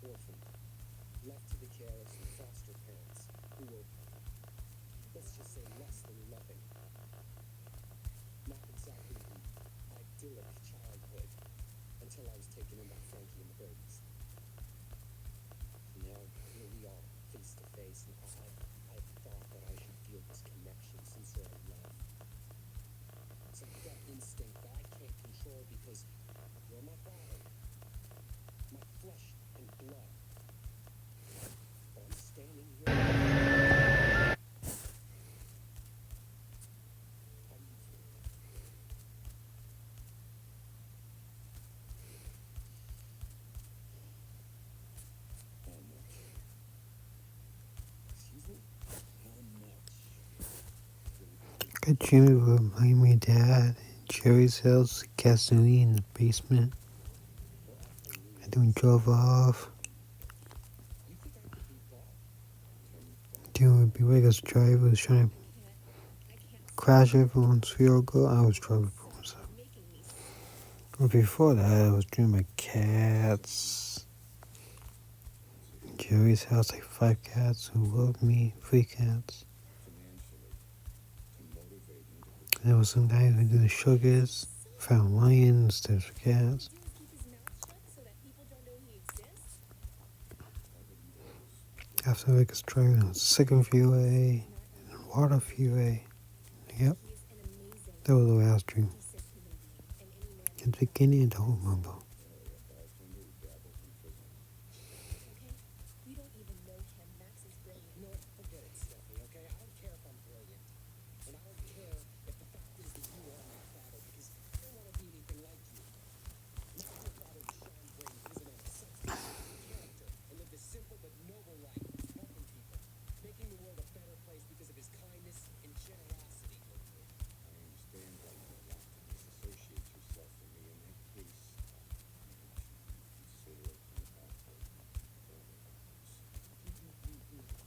orphaned, left to the care of some foster parents who were, let's just say, less than loving. Not exactly the idyllic childhood until I was taken in by Frankie and the Burdens. Now, here we are, face to face, and I thought that I should feel this connection, some sort of love. It's a gut instinct that I can't control because you're my father, my flesh and blood. But I'm standing here. How do you feel? How much? Excuse me? How much? Good Jimmy with my dad, Jerry's house, Cassidy in the basement. And then we drove off. You think I could be bought? Then would be like us driver was trying to crash everyone's field goal. I was driving for myself. But before that, I was doing my cats. Jerry's house, like 5 cats who loved me, 3 cats. And there was some guy who did the sugars, found lions, there's cats. After I was driving on second freeway, and water freeway. Yep, that was the last dream. In the beginning, I don't remember. You know what? Forget it, Stephanie, okay? I don't care if I'm brilliant. And I don't care if the fact is that you are my father, because I don't want to be anything like you. Not your father to shine great and isn't on substance, character, and live a simple but noble life, helping people, making the world a better place because of his kindness and generosity. I understand why you would want to disassociate yourself from me. In that case, consider it an offer.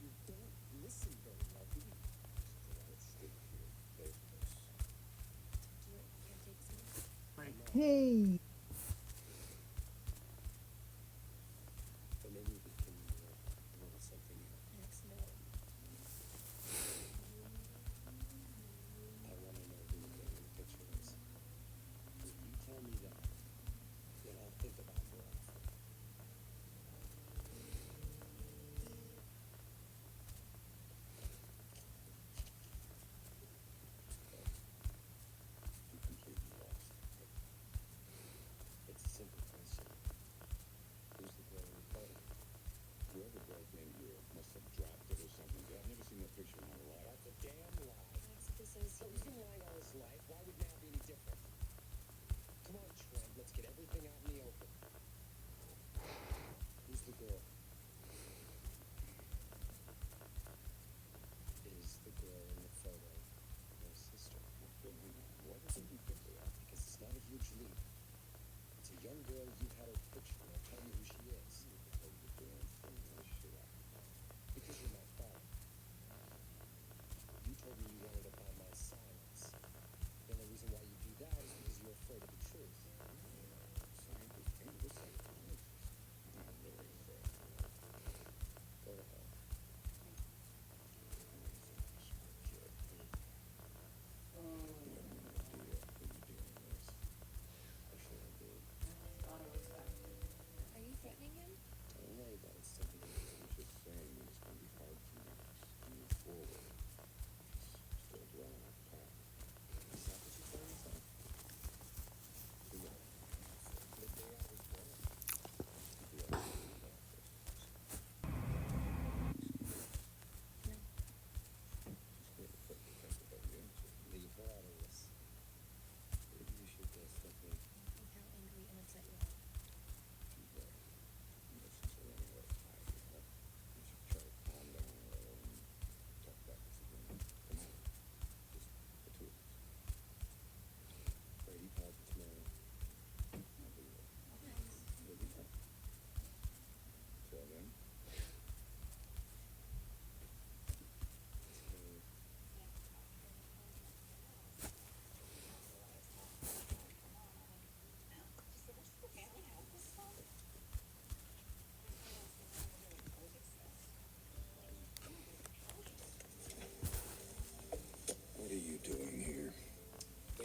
You don't listen very well, do you? Let's stick here, both of us. Hey! But maybe we can learn something new. I want to know who the girl in the picture is. If you tell me that, then I'll think about your offer. I'm completely lost.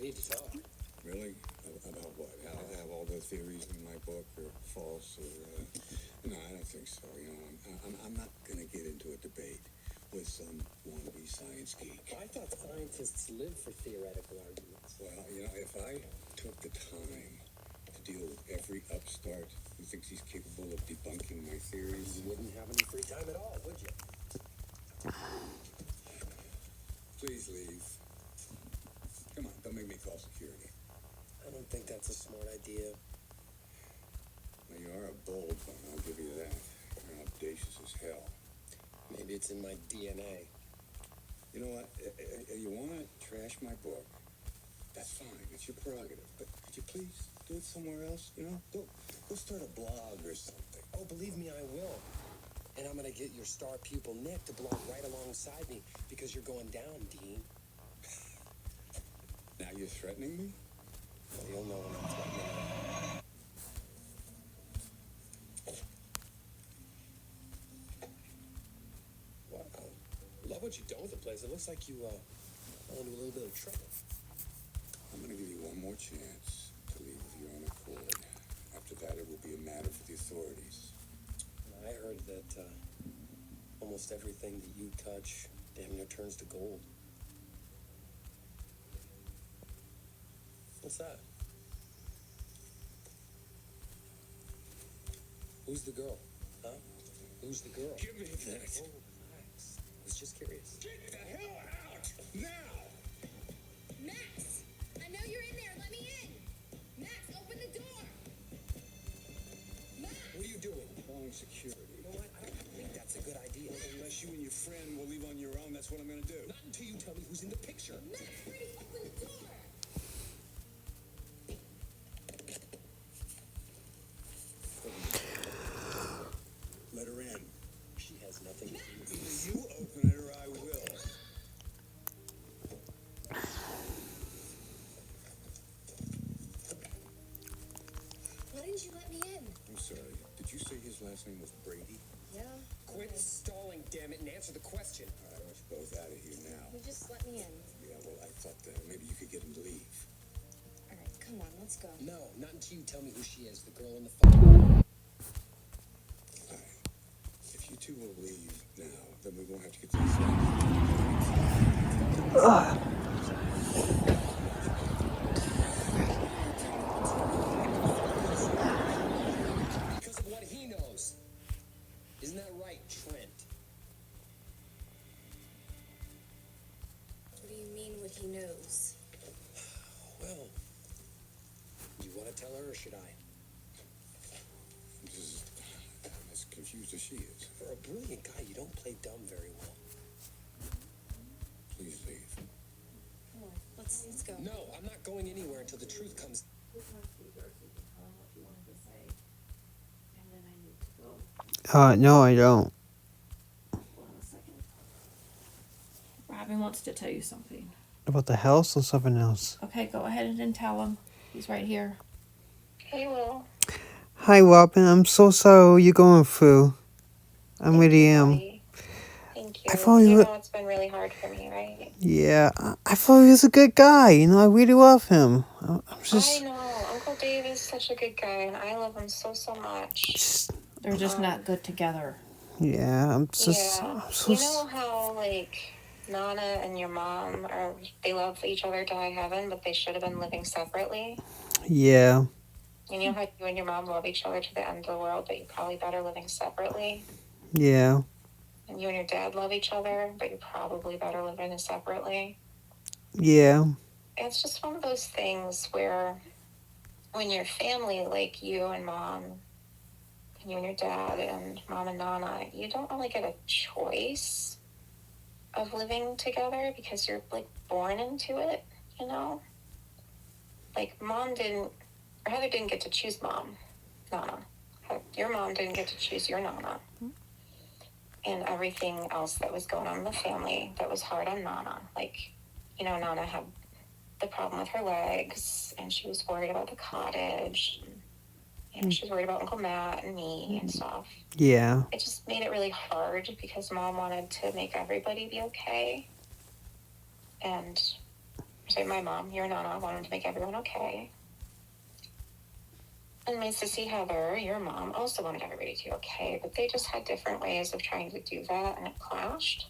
need to talk. Really? About what? Have all the theories in my book are false or, no, I don't think so. You know, I'm not going to get into a debate with some wannabe science geek. I thought scientists live for theoretical arguments. Well, you know, if I took the time to deal with every upstart who thinks he's capable of debunking my theories, You wouldn't have any free time at all, would you? please leave. Come on, don't make me call security. I don't think that's a smart idea. Well, you are a bold one, I'll give you that. You're audacious as hell. Maybe it's in my DNA. You know what? You want to trash my book? That's fine. It's your prerogative. But could you please do it somewhere else? You know, go start a blog or something. Oh, believe me, I will. And I'm gonna get your star pupil Nick to blog right alongside me because you're going down, Dean. Now you're threatening me? Well, you'll know when I'm threatening. Wow. Love what you've done with the place. It looks like you fell into a little bit of trouble. I'm going to give you one more chance to leave with your own accord. After that, it will be a matter for the authorities. I heard that almost everything that you touch damn near turns to gold. What's that? Who's the girl? Huh? Who's the girl? Give me that. Oh, relax. I was just curious. Get the hell out! Now! Max! I know you're in there. Let me in. Max, open the door. Max! What are you doing? Calling security. You know what? I don't think that's a good idea. Unless you and your friend will leave on your own, that's what I'm going to do. Not until you tell me who's in the picture. Max, Freddy, open the door. Let her in. She has nothing to do with Either this. you open it or I will. Why didn't you let me in? I'm sorry. Did you say his last name was Brady? Yeah. Quit stalling, damn it, and answer the question. All right, I want you both out of here now. You just let me in. Yeah, well, I thought maybe you could get him to leave. All right, come on, let's go. No, not until you tell me who she is, the girl in the phone. All right. If you two will leave now, then we won't have to get to this. Because of what he knows. Isn't that right, Trent? What do you mean what he knows? Well, do you want to tell her or should I? I'm as confused as she is. For a brilliant guy, you don't play dumb very well. Please leave. Come on, let's go. No, I'm not going anywhere until the truth comes. Just want to speak or so you can tell him what you wanted to say. And then I need to go. No, I don't. Hold on a second. Robin wants to tell you something. About the house or something else? Okay, go ahead and tell him. He's right here. Hey, Will. Hi, Robin. I'm so sorry what you're going through. I really am. Buddy. Thank you. I thought you You were- know it's been really hard for me, right? Yeah, I thought he was a good guy. You know, I really love him. I'm just, I know. Uncle Dave is such a good guy, and I love him so much. just They're just not good together. yeah, I'm just, Yeah. I'm so, You know how, like, Nana and your mom they love each other to high heaven, but they should have been living separately? yeah, You know how you and your mom love each other to the end of the world, but you're probably better living separately? yeah, And you and your dad love each other, but you're probably better living separately? yeah, It's just one of those things where when you're family like you and mom, and you and your dad and mom and Nana, you don't really get a choice of living together because you're like born into it, you know? Like Heather didn't get to choose mom, Nana. Your mom didn't get to choose your Nana. And everything else that was going on in the family that was hard on Nana. Like, you know, Nana had the problem with her legs, and she was worried about the cottage. And, you know, she was worried about Uncle Matt and me and stuff. yeah, It just made it really hard because Mom wanted to make everybody be okay. And my mom, your Nana, wanted to make everyone okay. And my sissy Heather, your mom, also wanted everybody to be okay, but they just had different ways of trying to do that, and it clashed.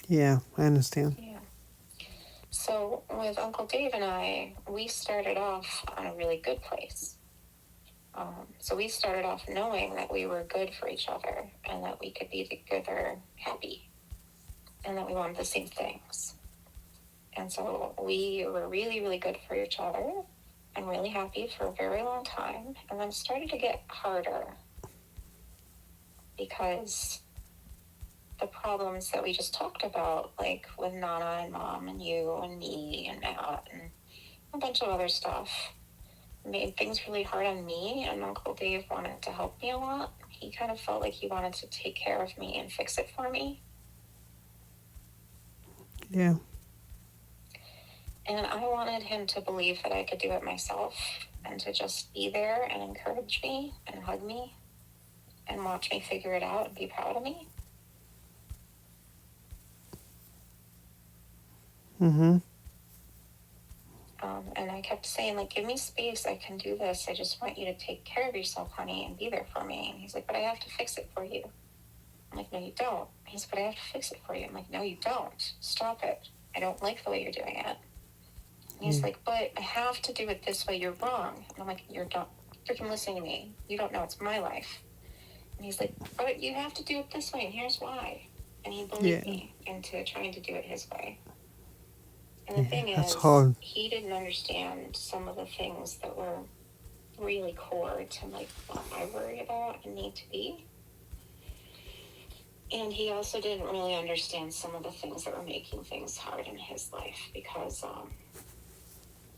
Yeah, I understand. Yeah. So with Uncle Dave and I, we started off on a really good place. So we started off knowing that we were good for each other and that we could be together happy and that we wanted the same things. And so we were really, really good for each other and really happy for a very long time. And then it started to get harder because the problems that we just talked about, like with Nana and Mom and you and me and Matt and a bunch of other stuff, made things really hard on me. And Uncle Dave wanted to help me a lot. He kind of felt like he wanted to take care of me and fix it for me. Yeah. And I wanted him to believe that I could do it myself and to just be there and encourage me and hug me and watch me figure it out and be proud of me. Mm-hmm. And I kept saying, like, give me space. I can do this. I just want you to take care of yourself, honey, and be there for me. And he's like, but I have to fix it for you. I'm like, no, you don't. He's like, but I have to fix it for you. I'm like, no, you don't. Stop it. I don't like the way you're doing it. And he's like, but I have to do it this way. You're wrong. And I'm like, you're not freaking listening to me. You don't know. It's my life. And he's like, but you have to do it this way. And here's why. And he bullied me into trying to do it his way. And the thing that's is, hard. he didn't understand some of the things that were really core to like what I worry about and need to be. And he also didn't really understand some of the things that were making things hard in his life because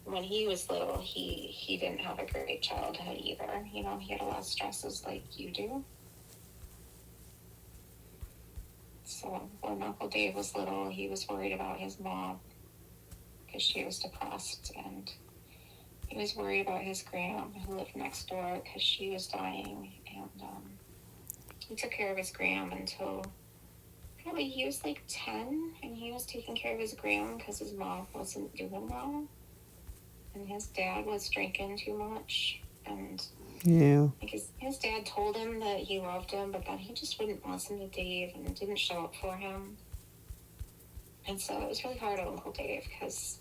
when he was little, he didn't have a great childhood either. You know, he had a lot of stresses like you do. So when Uncle Dave was little, he was worried about his mom because she was depressed, and he was worried about his gram who lived next door because she was dying, and he took care of his gram until probably he was like 10, and he was taking care of his gram because his mom wasn't doing well, and his dad was drinking too much, and Yeah. because his dad told him that he loved him, but then he just wouldn't listen to Dave and didn't show up for him. And so it was really hard on Uncle Dave because,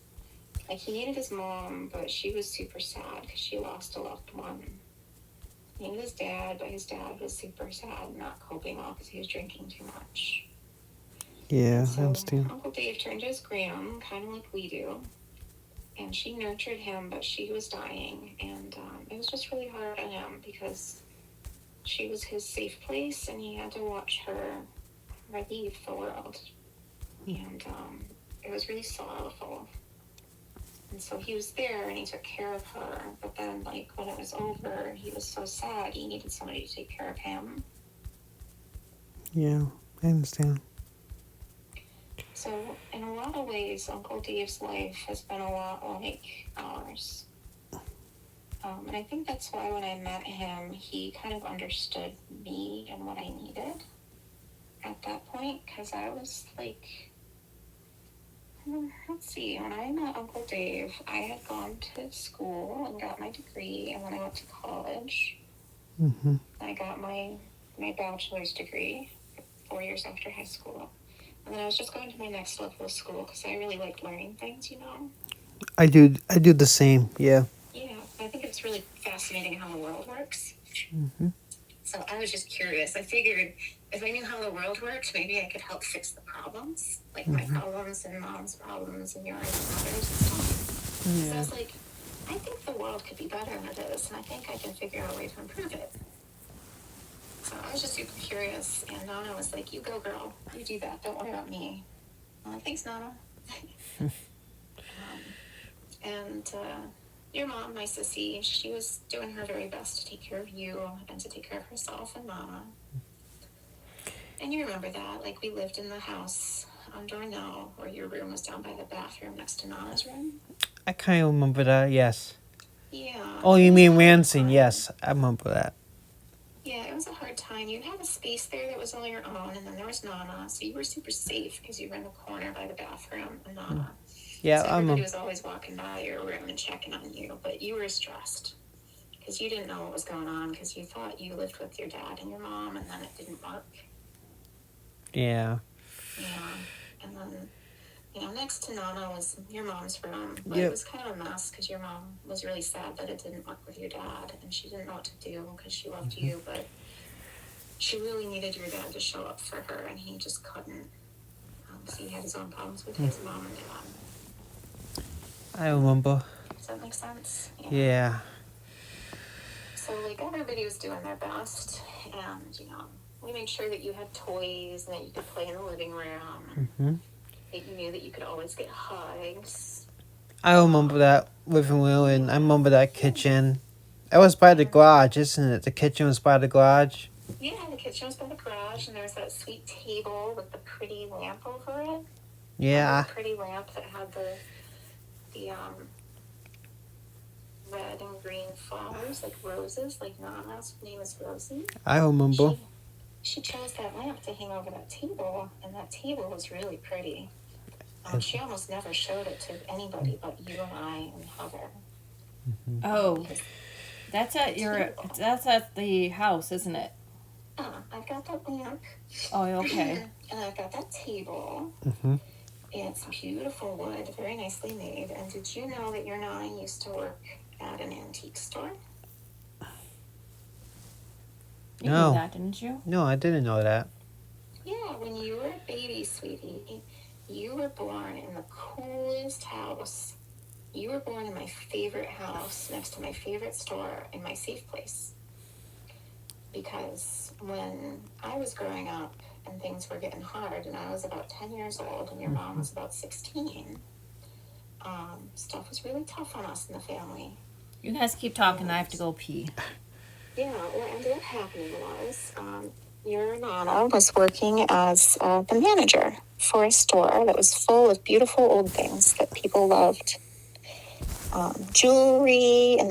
like, he needed his mom, but she was super sad because she lost a loved one. He needed his dad, but his dad was super sad, not coping well because he was drinking too much. Yeah, And I so understand. Uncle Dave turned to his gram, kind of like we do. And she nurtured him, but she was dying. And it was just really hard on him because she was his safe place, and he had to watch her leave the world. And it was really sorrowful. And so he was there, and he took care of her. But then, like, when it was over, he was so sad. He needed somebody to take care of him. Yeah, I understand. So, in a lot of ways, Uncle Dave's life has been a lot like ours. And I think that's why when I met him, he kind of understood me and what I needed at that point. Because I was like, let's see, when I met Uncle Dave, I had gone to school and got my degree. And then I went to college. Mm-hmm. I got my bachelor's degree 4 years after high school. And then I was just going to my next level of school because I really like learning things, you know? I do the same, yeah. Yeah, I think it's really fascinating how the world works. Mm-hmm. So I was just curious. I figured if I knew how the world worked, maybe I could help fix the problems. Like my problems and Mom's problems and yours and others and stuff. Yeah. So I was like, I think the world could be better than it is, and I think I can figure out a way to improve it. So I was just super curious, and Nana was like, you go, girl. You do that. Don't worry about me. I'm like, thanks, Nana. And your mom, my sissy, she was doing her very best to take care of you and to take care of herself and Mama. And you remember that. Like, we lived in the house on Dornell, where your room was down by the bathroom next to Nana's room. I kind of remember that, yes. Yeah. Oh, you mean Ranson? Yes, I remember that. Yeah, it was a hard time. You had a space there that was all your own, and then there was Nana, so you were super safe because you were in the corner by the bathroom and Nana. Yeah, So I'm everybody a, was always walking by your room and checking on you, but you were stressed because you didn't know what was going on because you thought you lived with your dad and your mom, and then it didn't work. yeah. Yeah, and then, next to Nana was your mom's room, but Yep. it was kind of a mess because your mom was really sad that it didn't work with your dad, and she didn't know what to do because she loved you, but she really needed your dad to show up for her, and he just couldn't. So he had his own problems with his mom and dad. I remember. Does that make sense? Yeah. So, like, everybody was doing their best, and, we made sure that you had toys and that you could play in the living room, Hmm. that you knew that you could always get hugs. I remember that living room, and I remember that kitchen. It was by the garage, isn't it? The kitchen was by the garage. Yeah, the kitchen was by the garage, and there was that sweet table with the pretty lamp over it. Yeah. The pretty lamp that had the red and green flowers, like roses, like Nana's name is Rosie. I remember. She chose that lamp to hang over that table, and that table was really pretty. She almost never showed it to anybody but you and I and Heather. Oh, that's at the house, isn't it? I've got that lamp. Oh, okay. And I've got that table. Hmm. It's beautiful wood, very nicely made. And did you know that your Nana used to work at an antique store? You No. knew that, didn't you? No, I didn't know that. Yeah, when you were a baby, sweetie, you were born in the coolest house. You were born in my favorite house next to my favorite store in my safe place. Because when I was growing up and things were getting hard, and I was about 10 years old and your mom was about 16, stuff was really tough on us in the family. You guys keep talking. I have to go pee. Yeah, what ended up happening was your Nana was working as the manager for a store that was full of beautiful old things that people loved. Jewelry and